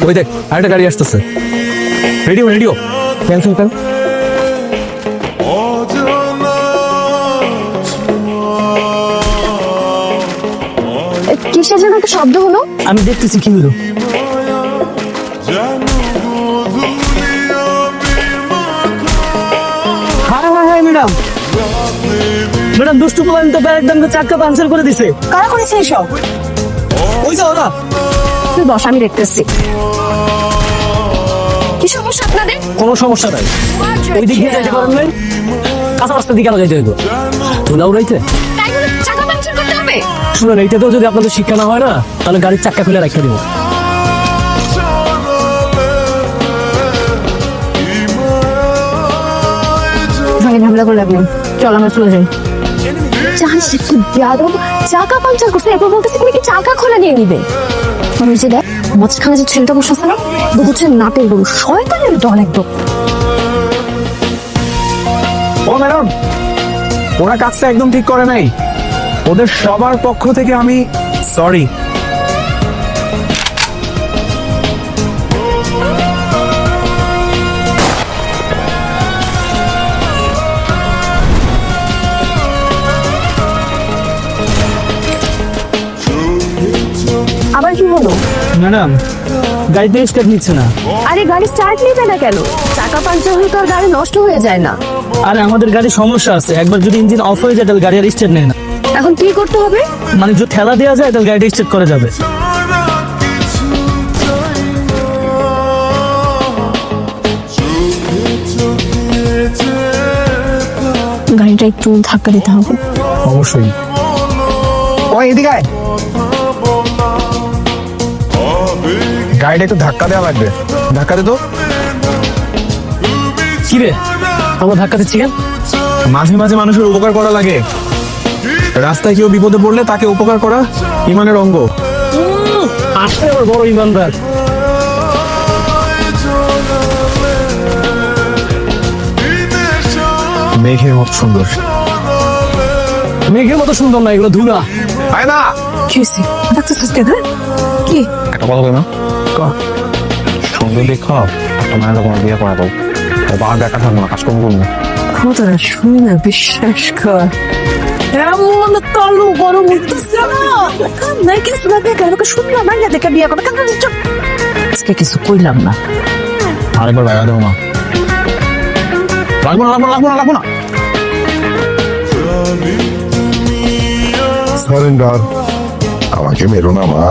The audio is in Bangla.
ওই দেখ আরেকটা গাড়ি আসতেছে। রেডিও রেডিও ক্যান্সেল কর। কিসের যেন একটা শব্দ হলো? আমি দেখতেছি কি হলো। হায় হায় হায় ম্যাডাম, ম্যাডাম দুষ্টু পোলান তো একদম চাক্কা পাঞ্চার করে দিছে। কারা করেছে এসব? ওই যে ওরা। তুই বস, আমি দেখতেছি। কি সমস্যা আপনাদের? কোনো সমস্যা নাই, ওই দিক দিয়ে যাইতে পারেন নাই, কাঁচা রাস্তা দিকে আলো যাইতে হইব। তোলা উড়াইতে তাই বলে চাকা পাঞ্চার করতে হবে? শুনেন, এইটাতেও যদি আপনাদের শিক্ষা না হয় না, তাহলে গাড়ির চাক্কা খুলে রাখতে দিব। ঝামেলা করে লাগবে, চল আমরা চলে যাই। জানিস কি বেয়াদব, চাকা পাঞ্চার করছে, এরপর বলতেছে তুমি কি চাকা খোলা নিয়ে নিবে। আমি যে দেখ মাঝখানে যে ছেলেটা বসে আছে না, বুঝছে নাটের গরু, শয়তানের দল একদম। ও ম্যাডাম, ওরা কাজটা একদম ঠিক করে নাই। ওদের সবার পক্ষ থেকে আমি সরি। আবার কি হলো? ম্যাডাম গাড়িতে স্টার্ট নিচ্ছে না। আরে গাড়ি স্টার্ট নিবে না কেন? চাকা পাঞ্চার হলে তো আর গাড়ি নষ্ট হয়ে যায় না। আরে আমাদের গাড়ি সমস্যা আছে, একবার যদি ইঞ্জিন অফ হয়ে যায় তাহলে গাড়ি আর স্টার্ট নেয় না। এখন কি করতে হবে? মানে যদি ঠেলা দেওয়া যায় তাহলে গাড়িটা স্টার্ট করে যাবে। গাড়িটা একটু ধাক্কা দিতে হবে। অবশ্যই। ও এদিকে আয়। গাড়িটা একটু ধাক্কা দেওয়া লাগবে, ধাক্কা দে তো। কি রে, আমরা ধাক্কা দিচ্ছি কেন? মাঝে মাঝে মানুষের উপকার করা লাগে। রাস্তায় কেউ বিপদে পড়লে তাকে উপকার করা ইমানের অঙ্গ। আসলে আমার বড় ইমানদার। মেঘের মতো সুন্দর। মেঘের মতো সুন্দর না, এগুলো ধুলা। আয় না, কি হয়েছে? ডাক্তার কেন? কি? একটা কথা বল না। সুন্দর দেখো একটা মায়ের তোমার বিয়ে করা দাও, বাবার দেখা থাকবো না, কাজকর্ম করবো না। কথাটা শুনি না, বিশ্বাস কর। এমন তালু গরম উঠতেছে না, নাই কিছু না দেখে আমাকে শুনলাম না, দেখে বিয়ে করবে কেন? আজকে কিছু কইলাম না। আরেকবার ভাইয়া দেবো না। লাগবো না, লাগবো না, লাগবো না, লাগবো না। সারেন্ডার, আমাকে মেরো না মা।